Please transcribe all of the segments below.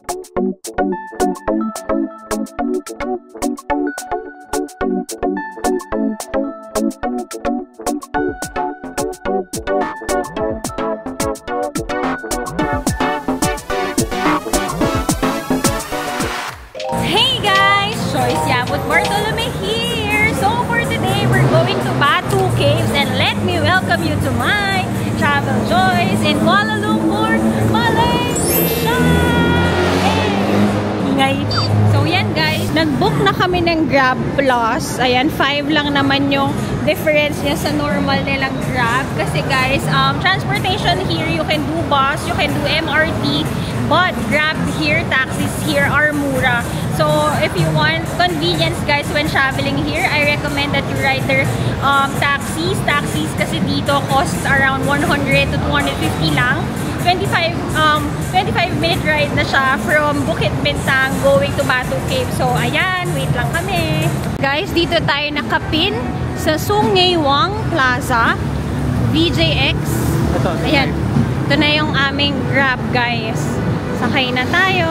Hey guys! Joyce Yabut Bartolome here! So for today, we're going to Batu Caves and let me welcome you to my Travel Joys in Kuala Lumpur, Malaysia! Hey! So yan guys, nag-book na kami ng Grab Plus. Ayan, 5 lang naman yung difference niya sa normal nilang Grab. Kasi guys, transportation here, you can do bus, you can do MRT, but Grab here, taxis here are mura. So, if you want convenience guys when traveling here, I recommend that you ride their taxis. Taxis kasi dito costs around 100 to 250 lang. 25-minute ride na siya from Bukit Bintang going to Batu Cave. So, ayan, wait lang kami. Guys, dito tayo nakapin sa Sungei-Wang Plaza, VJX. Ayan, ito na yung aming Grab guys. Sakay na tayo.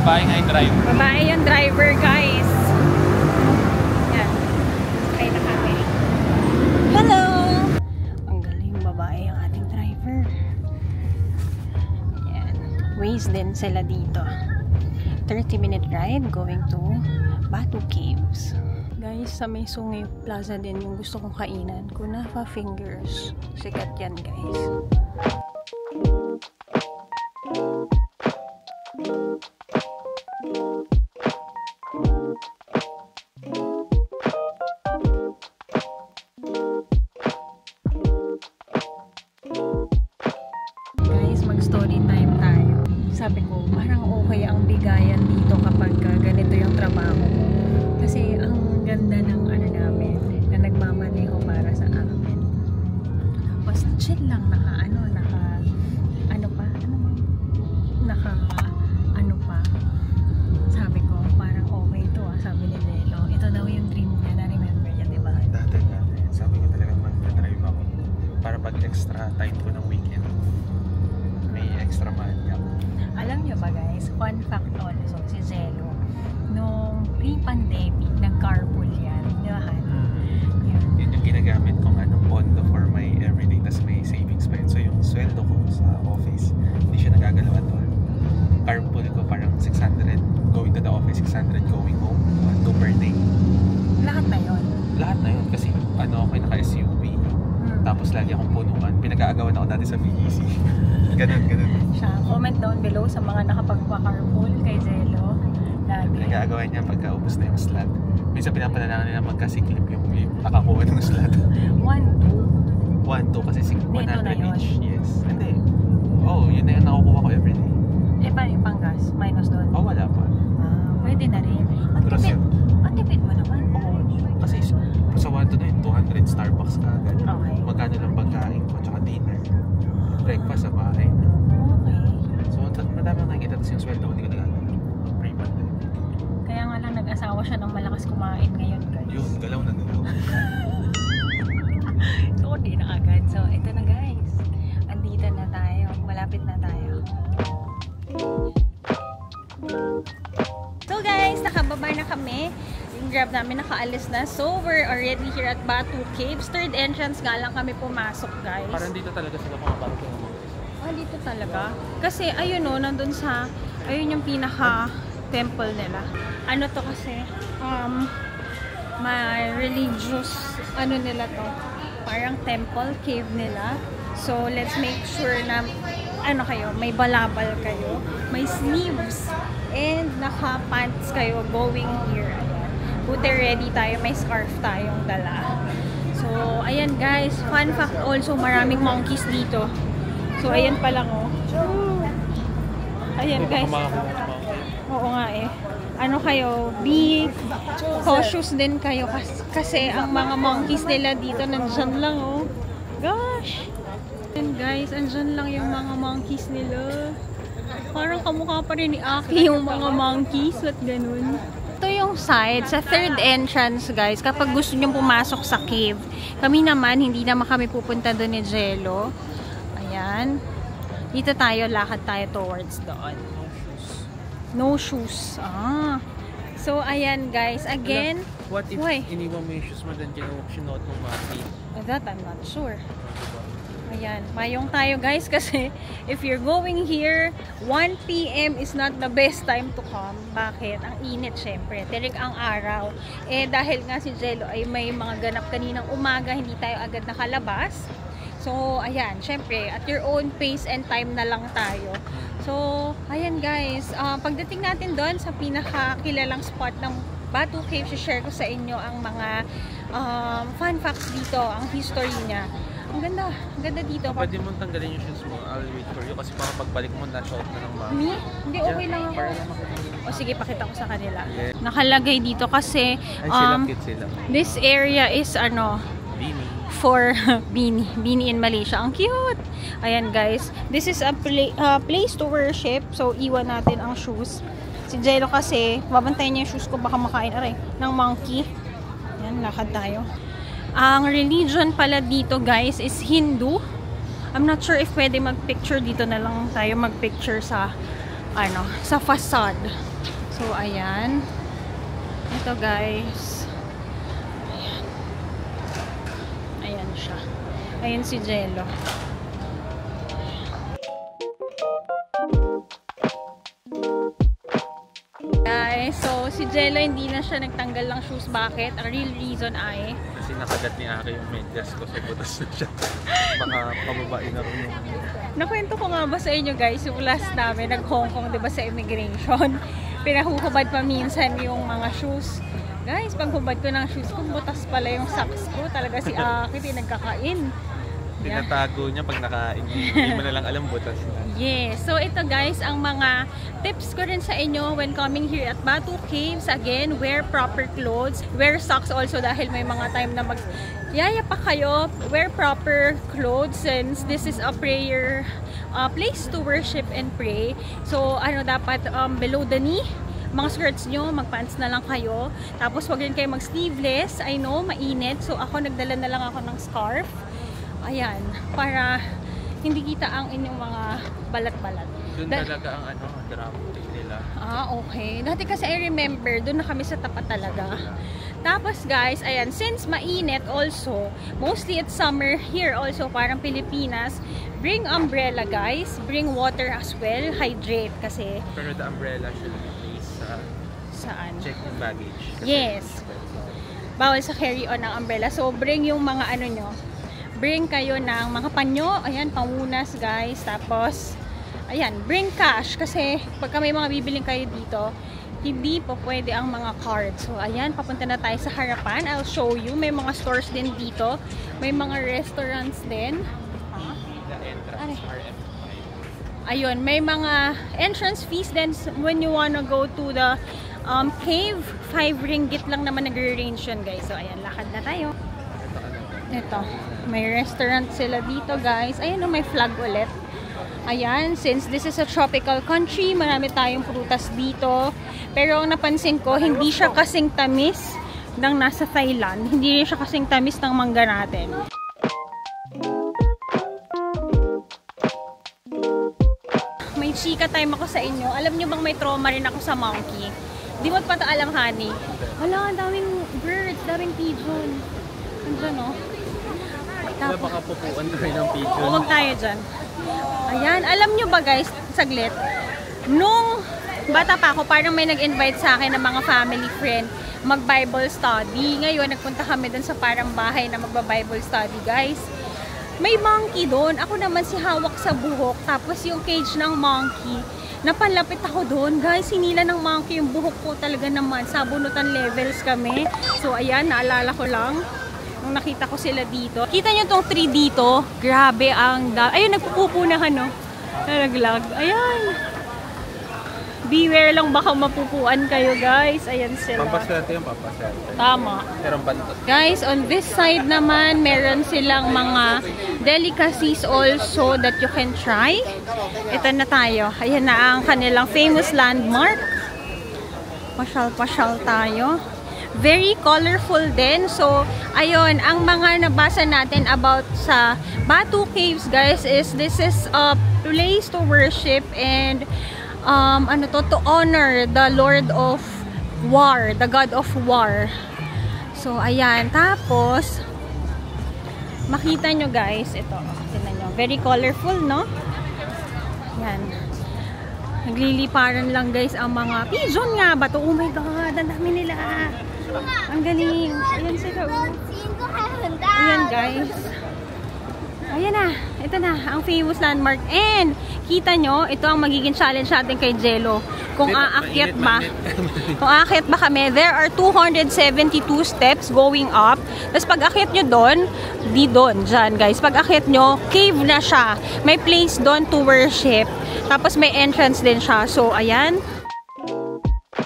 Babae nga yung driver. Babae yung driver, guys. Yan. Sakay na kami. Hello! Ang galing, babae yung ating driver. Yan. Waze din sila dito. 30-minute ride going to Batu Caves. Guys, sa may Sungei Plaza din yung gusto kong kainan. Kunafa fingers. Sikat yan, guys. Story time tayo. Sabi ko, parang okay ang bigayan dito kapag ganito yung trabaho. Kasi ang ganda ng ano namin, na nagmamaneho para sa amin. Tapos chill lang, naka sabi ko, parang okay to sabi ni Lelo. Ito daw yung dream niya, na-remember niya, diba? Dati. Sabi ko talaga mag-drive ako para pag extra time ko ng weekend. Extra manya. Alam nyo ba guys, fun fact also, si Zelo, nung pre-pandemic, nag-carpool yan. Di ba? Yun yung ginagamit kong pondo for my everyday, tas may savings pa yun. So yung sweldo ko sa office, hindi siya nagagalaw at all. Carpool ko parang 600 going to the office, 600 going home, 2 per day. Lahat na yun? Lahat na yun kasi ako yung naka-SUV. Tapos lagi akong punuan. Pinag-aagawan ako dati sa BGC. Ganun. Siya, comment down below sa mga nakapagpa-carpool kay Zelo. Pinag-aagawan niya pagka-ubos na yung slot. Minsan pinapalanangan nila magka-siklip yung nakakuha ng slot. 1, 2? 1, 2 kasi 100 each. Yes. Hindi. Yun na yung nakukuha ko everyday. Paano yung panggas? Minus doon? Wala pa. Pwede na rin. Ang tipid mo naman. Kasi sa 1, 2 na yun, 200 Starbucks ka agad. Okay. Magkano lang pagkain ko, tsaka dinner. Breakfast sa bahay. Okay. So, madami ang nakikita. Tapos yung sweldo ko, hindi ko nagagawin. Kaya nga lang nag-asawa siya ng malakas kumain ngayon, guys. Yun, galaw na galaw. So, hindi na agad. So, ito na guys. Andito na tayo. Malapit na tayo. So guys, nakababa na kami. Yung Grab namin nakaalis na. So, we're already here at Batu Caves. Third entrance nga lang kami pumasok, guys. Parang dito talaga sila pumapasok. Dito talaga. Kasi, ayun nandun sa, ayun yung pinaka-temple nila. Ano to kasi, may religious, nila to. Parang temple, cave nila. So, let's make sure na, may balabal kayo, may sleeves, and naka-pants kayo going here. Ayan. Buti ready tayo, may scarf tayong dala. So, ayan guys, fun fact also, maraming monkeys dito. So, ayan pa lang Ayan guys. Oo nga be cautious din kayo kasi ang mga monkeys nila dito nandyan lang Gosh! And guys, andyan lang yung mga monkeys nila. Parang kamukha pa rin ni Aki yung mga monkeys. Ba't ganun? Ito yung side, sa third entrance guys, kapag gusto nyo pumasok sa cave. Kami naman, hindi naman kami pupunta doon ni Jello. Ayan. Dito tayo, lakad tayo towards doon. No shoes. Ah. So, ayan guys. Again, what if iniwan mo yung shoes mo doon sinuot mong mami? That I'm not sure. Ayan, mayong tayo guys kasi if you're going here, 1 PM is not the best time to come. Bakit? Ang init syempre. Tirik ang araw. Eh dahil nga si Jello ay may mga ganap kaninang umaga, hindi tayo agad nakalabas. So, ayan, syempre, at your own pace and time na lang tayo. So, ayan guys, pagdating natin doon sa pinakakilalang spot ng Batu Cave, share ko sa inyo ang mga fun facts dito, ang history niya. Ang ganda dito. Pwede mong tanggalin yung shoes mo. I'll wait for you kasi baka pagbalik mo na-shot na ng mami. Me? Hindi, okay lang ako. O sige, pakita ko sa kanila. Yeah. Nakalagay dito kasi this area is Bini. For Bini in Malaysia. Ang cute! Ayan guys, this is a place to worship. So, iwan natin ang shoes. Si Jello kasi, babantayan niya yung shoes ko, baka makain ng monkey. Ayan, lakad tayo. Ang religion pala dito guys is Hindu. I'm not sure if pwede mag-picture dito na lang tayo mag-picture sa sa facade. So ayan. Ito guys. Ayan. Ayan siya. Ayan si Jello. Guys, so si Jello hindi na siya nagtanggal ng shoes. Bakit? Ang real reason ay kasi nakagat ni Aki yung medyas ko, so butas na siya. Baka pababain na rin yung... Nakwento ko nga ba sa inyo guys, yung last namin, nag-Hong Kong, diba, sa immigration. Pinahuhubad pa minsan yung mga shoes. Guys, pag hubad ko ng shoes ko, butas pala yung socks ko. Talaga si Aki, pinagkakain. Tinatago niya pag nakain. Hindi mo na lang alam, butas na. Yes. So, ito guys, ang mga tips ko rin sa inyo when coming here at Batu Caves. Again, wear proper clothes. Wear socks also dahil may mga time na yaya pa kayo. Wear proper clothes since this is a prayer place to worship and pray. So, dapat below the knee. Mga skirts nyo, mag-pants na lang kayo. Tapos, wag rin kayo mag-sleeveless. I know, mainit. So, ako, nagdala na lang ako ng scarf. Ayan, para hindi kita ang inyong mga balat-balat. Doon talaga ang drum nila. Ah, okay. Dati kasi I remember, doon na kami sa tapat talaga. Tapos guys, ayan, since mainit also, mostly it's summer here also, parang Pilipinas, bring umbrella guys, bring water as well, hydrate kasi. Pero the umbrella should be placed saan? Check-in baggage. Yes. Bawal sa carry-on ng umbrella. So, bring yung mga nyo. Bring kayo ng mga panyo. Ayan, pamunas guys. Tapos, ayan, bring cash. Kasi, pagka may mga bibiling kayo dito, hindi po pwede ang mga cards. So, ayan, papunta na tayo sa harapan. I'll show you. May mga stores din dito. May mga restaurants din. Ayun, may mga entrance fees din when you wanna go to the cave. 5 ringgit lang naman nag-range yun guys. So, ayan, lakad na tayo. Ito, may restaurant sila dito guys. Ayan, may flag ulit. Ayan, since this is a tropical country, marami tayong prutas dito. Pero ang napansin ko, hindi siya kasing tamis ng nasa Thailand. Hindi siya kasing tamis ng mangga natin. May chika time ako sa inyo. Alam nyo bang may trauma rin ako sa monkey? Di mo pa ito alam, honey? Wala, daming birds, daming pigeon. Andiyan, no? Wala baka pupuan tayo ng pigeon. Huwag tayo dyan. Ayan, alam nyo ba guys, saglit, nung bata pa ako, parang may nag-invite sa akin ng mga family friend mag-Bible study. Ngayon, nagpunta kami dun sa parang bahay na magba-Bible study, guys. May monkey doon. Ako naman si hawak sa buhok. Tapos yung cage ng monkey, napalapit ako doon. Guys, hinila ng monkey yung buhok ko talaga naman. Sabunutan levels kami. So, ayan, naalala ko lang nung nakita ko sila dito. Kita nyo tong tree dito. Grabe ang ayun, nagpupupo na nalaglag. Ayan. Beware lang, baka mapupuan kayo, guys. Ayan sila. Papaswerte yung papaswerte. Tama. Meron bantot. Guys, on this side naman, meron silang mga delicacies also that you can try. Ito na tayo. Ayan na ang kanilang famous landmark. Pasyal-pasyal tayo. Very colorful din. So, ayun, ang mga nabasa natin about sa Batu Caves, guys, is this is a place to worship and to honor the Lord of War, the God of War. So, ayan. Tapos, makita nyo guys, ito, tingnan nyo. Very colorful, no? Yan. Nagliliparan lang guys ang mga pigeon nga ba to? Oh my God, ang dami nila. Ang galing. Ayan sila. Ayan guys. Ayan na. Ito na, ang famous landmark. And, kita nyo, ito ang magiging challenge natin kay Jello. Kung aakyat ba. Kung aakyat ba kami, there are 272 steps going up. Tapos pag akyat nyo doon, di doon, dyan guys. Pag akyat nyo, cave na siya. May place doon to worship. Tapos may entrance din siya. So, ayan.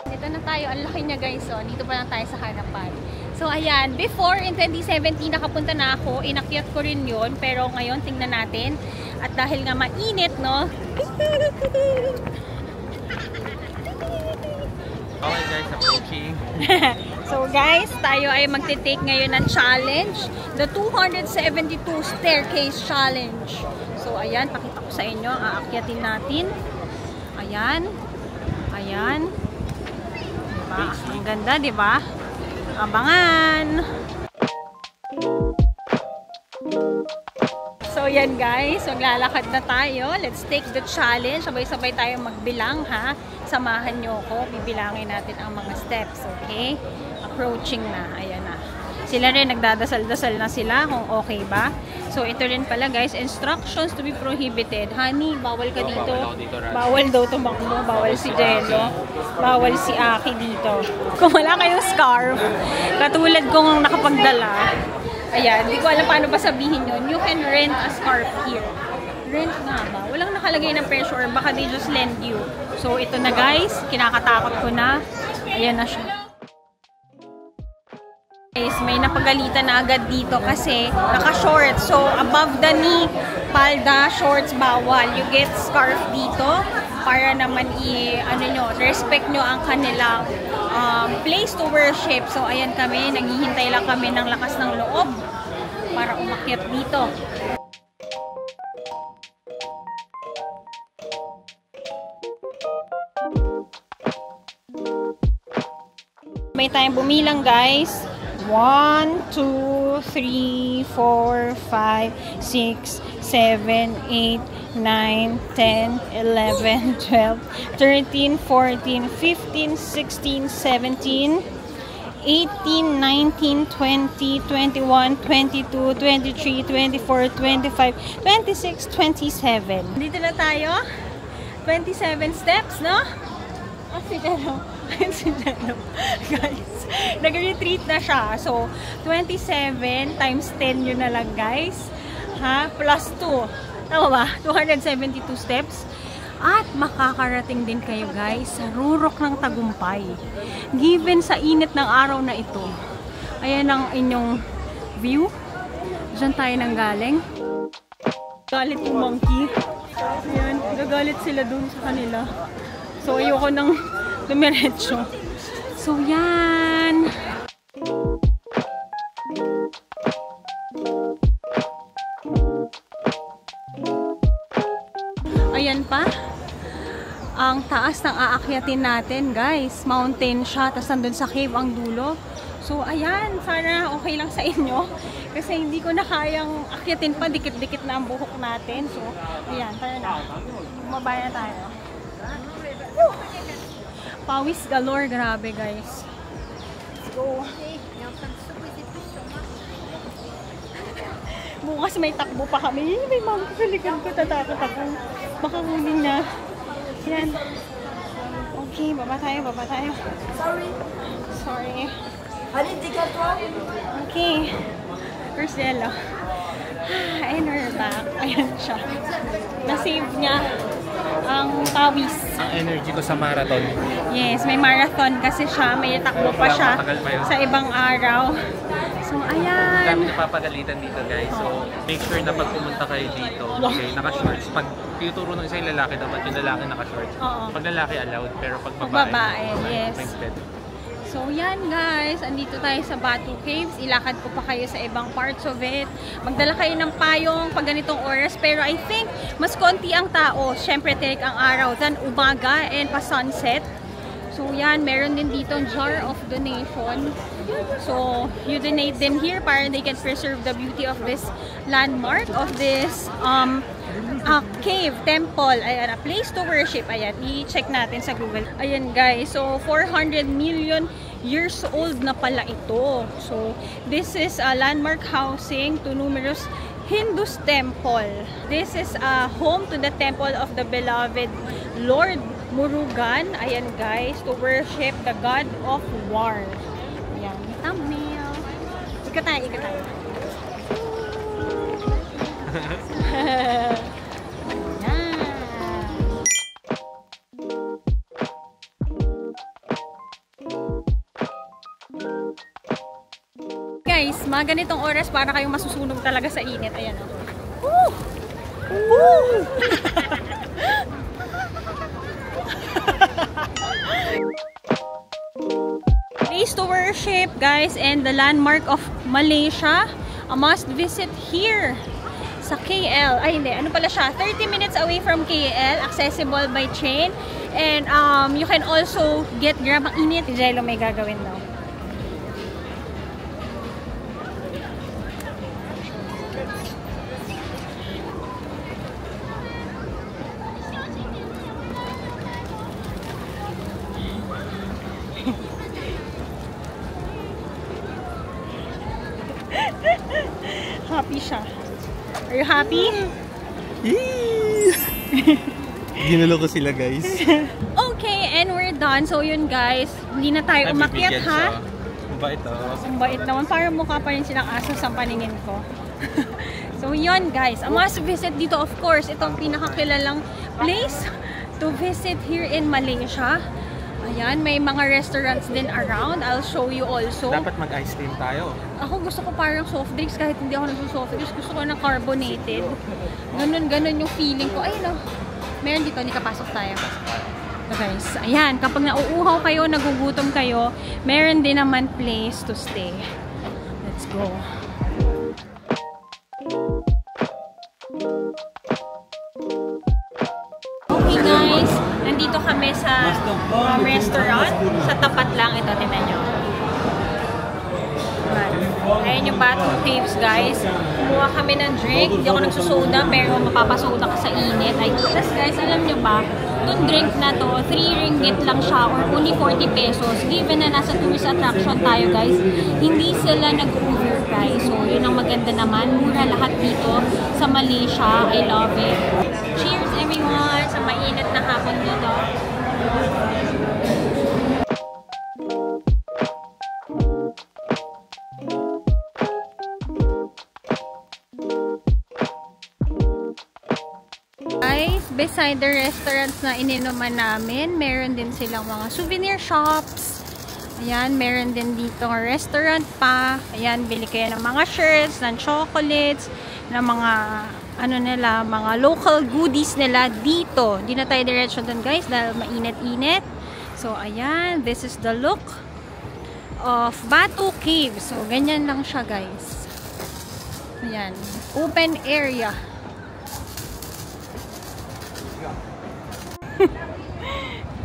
Dito na tayo. Ang laki niya guys. So, dito pa lang tayo sa harapan. So, ayan. Before, in 2017, nakapunta na ako. Inakyat ko rin yun. Pero ngayon, tingnan natin. At dahil nga mainit, no? Okay guys, approaching. So guys, tayo ay magte-take ngayon ng challenge. The 272 Staircase Challenge. So, ayan. Pakita ko sa inyo. Aakyatin natin. Ayan. Ayan. Diba? Ang ganda, diba? Abangan! So, yan guys. Maglalakad na tayo. Let's take the challenge. Sabay-sabay tayo magbilang, ha? Samahan nyo ko. Bibilangin natin ang mga steps, okay? Approaching na. Ayan na. Sila rin, nagdadasal-dasal na sila kung okay ba. So, ito rin pala guys, instructions to be prohibited. Honey, bawal ka dito. Bawal daw tumakbo. Bawal si Jello. Bawal si Aki dito. Kung wala kayong scarf, katulad kong nakapagdala, ayan, hindi ko alam paano pa sabihin yun. You can rent a scarf here. Rent nga ba? Walang nakalagay ng pressure. Baka they just lend you. So, ito na guys. Kinakatakot ko na. Ayan na siya. Guys, may napagalitan na agad dito kasi naka-shorts. So, above the knee, palda, shorts, bawal. You get scarf dito para naman respect nyo ang kanilang place to worship. So, ayan kami. Naghihintay lang kami ng lakas ng loob para umakyat dito. May tayong bumilang guys. 1, 2, 3, 4, 5, 6, 7, 8, 9, 10, 11, 12, 13, 14, 15, 16, 17, 18, 19, 20, 21, 22, 23, 24, 25, 26, 27. Dito na tayo. 27 steps, no? Oh, si Jello. Si Jello. Guys, nag-retreat na siya. So, 27 times 10 yun na lang, guys. Ha? Plus 2. Tama ba? 272 steps. At makakarating din kayo, guys, sa Rurok ng Tagumpay. Given sa init ng araw na ito. Ayan ang inyong view. Diyan tayo nang galing. Galit yung monkey. Ayan, gagalit sila dun sa kanila. So, ayoko nang dumiretso. So, yan. Ayan pa. Ang taas ng aakyatin natin, guys. Mountain siya. Tapos nandun sa cave ang dulo. So, ayan. Sana okay lang sa inyo. Kasi hindi ko na kayang akyatin pa. Dikit-dikit na ang buhok natin. So, ayan. Tara na. Bumabay na tayo. Woo! Pawis galore. Grabe, guys. Let's go. Bukas may takbo pa kami. May mga kasalikan ko. Tatakot ako. Baka huling na. Yan. Okay, baba tayo, baba tayo. Sorry. Okay. Where's Jello? And we're back. Ayan siya. Na-save niya ang pawis. Ang energy ko sa marathon. Yes, may marathon kasi siya. May takbo pa siya sa ibang araw. So, ayan. Kami napapagalitan dito, guys. So, make sure na pag pumunta kayo dito, okay, naka-shorts. Pag tinuturo ng isang lalaki, dapat yung lalaki naka-shorts. Pag lalaki allowed, pero pag babae, yes. may bed. So yan guys, andito tayo sa Batu Caves. Ilakad ko pa kayo sa ibang parts of it. Magdala kayo ng payong pag ganitong oras. Pero I think mas konti ang tao. Syempre tirik ang araw than umaga and pa sunset. So yan, meron din dito jar of donation. So you donate them here para they can preserve the beauty of this landmark of this cave, temple, ayan, a place to worship. Ayan, i-check natin sa Google. Ayan guys, so 400 million years old na pala ito. So this is a landmark housing to numerous Hindus temple. This is a home to the temple of the beloved Lord Murugan. Ayan guys, to worship the god of war. Ayan, thumbnail. Ika tayo. Guys, mga ganitong oras para kayong masusunog talaga sa init. Ayan o. Woo! Woo! Place to worship, guys, and the landmark of Malaysia. A must visit here sa KL. Ay, hindi. Ano pala siya? 30 minutes away from KL. Accessible by train. And you can also get grab ang init. Jello may gagawin daw. Happy siya. Are you happy? Ginulo ko sila guys. Okay, and we're done. So yun guys, hindi na tayo umakyat ha. Mabait o. Mabait naman. Parang mukha pa rin silang aso sa paningin ko. So yun guys, a must visit dito of course. Itong pinakakilalang place to visit here in Malaysia. Ayan, may mga restaurants din around. I'll show you also. Dapat mag-ice cream tayo. Ako gusto ko parang soft drinks kahit hindi ako nagsusoft drinks. Gusto ko ng carbonated. Ganun yung feeling ko. Ayun o. Meron dito, hindi kapasok tayo. So guys, ayan. Kapag nauuhaw kayo, nagugutom kayo, meron din naman place to stay. Let's go. Okay guys, nandito kami sa restaurant. Sa tapat lang ito, tingnan nyo. Ayan yung Batu Caves guys. Kumuha kami ng drink. Hindi ako nagsusoda pero mapapasoda ka sa init. Tapos guys, alam nyo ba, itong drink na to, 3 ringgit lang siya or only 40 pesos. Given na nasa tourist attraction tayo guys, hindi sila nag-overprice. So yun ang maganda naman. Mura lahat dito sa Malaysia. I love it. Cheers everyone sa mainit na hapon dito. Guys, beside the restaurants na ininuman namin, meron din silang mga souvenir shops. Ayan, meron din dito restaurant pa. Ayan, bili kayo ng mga shirts, ng chocolates, ng mga ano nila, mga local goodies nila dito. Di na tayo diretso dun guys dahil mainit-init. So, ayan, this is the look of Batu Caves. So, ganyan lang siya guys. Ayan, open area.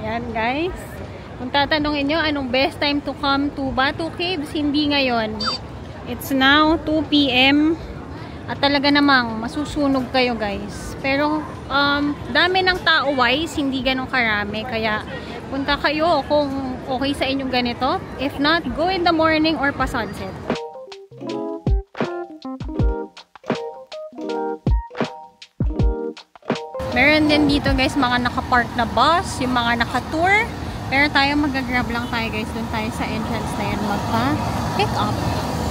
Yan guys, kung tatanungin nyo anong best time to come to Batu Caves, hindi ngayon. It's now 2 PM at talaga namang masusunog kayo guys. Pero dami ng tao wise, hindi ganun karami, kaya punta kayo kung okay sa inyong ganito. If not, go in the morning or pa sunset. Meron din dito guys mga naka-park na bus, yung mga naka-tour. Pero tayo mag-grab lang tayo guys, dun tayo sa entrance na yan magpa-pick up.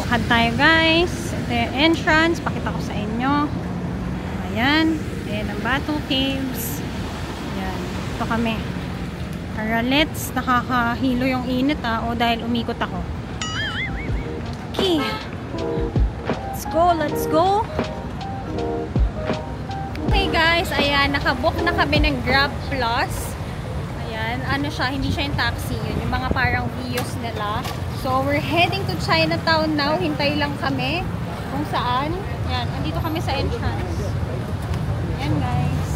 Had tayo guys. Ito yung entrance, pakita ko sa inyo. Ayan, ayan ang Batu Caves. Ayan, ito kami. Let's, nakakahilo yung init o dahil umikot ako. Okay. Let's go. Okay guys, ayan, nakabook na kami ng Grab Plus. Ayan, yan, ano siya, hindi siya yung taxi. Yun, yung mga parang Vios nila. So, we're heading to Chinatown now. Hintay lang kami kung saan. Yan, andito kami sa entrance. Yan, guys.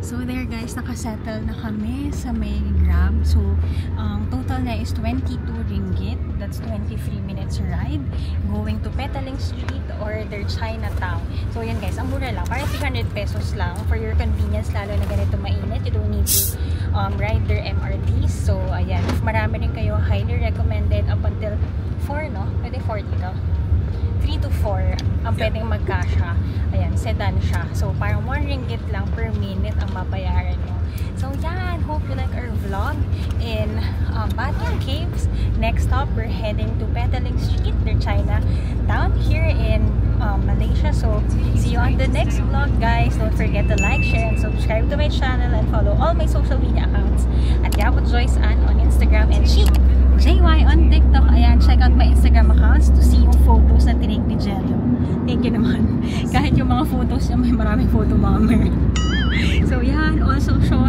So, there guys, nakasettle na kami sa may Grab. So, ang total na is 22 ringgit. That's 23 minutes ride. Going to Petaling Street or their Chinatown. So, yan guys, ang mura lang. Parang 300 pesos lang for your convenience, lalo na ganito mainit. You don't need to ride their MRTs. So, ayan. If marami rin kayo, highly recommended up until 4, no? Pwede 4 dito. 3 to 4 ang pwedeng magkasya. Ayan, sedan siya. So, parang 1 ringgit lang per minute ang mabayaran mo. So, yan. Hope you like our vlog in Batuan Caves. Next stop, we're heading to Petaling Street, their Chinatown here in Malaysia. So, see you on the next vlog, guys. Don't forget to like, share, and subscribe to my channel and follow all my social media accounts at Yabut Joyce Ann on Instagram and JY on TikTok. Ayan, check out my Instagram accounts to see yung photos na tinake ni Jello. Thank you naman. Kahit yung mga photos niya, may maraming photo bomber. So, yan. Also, show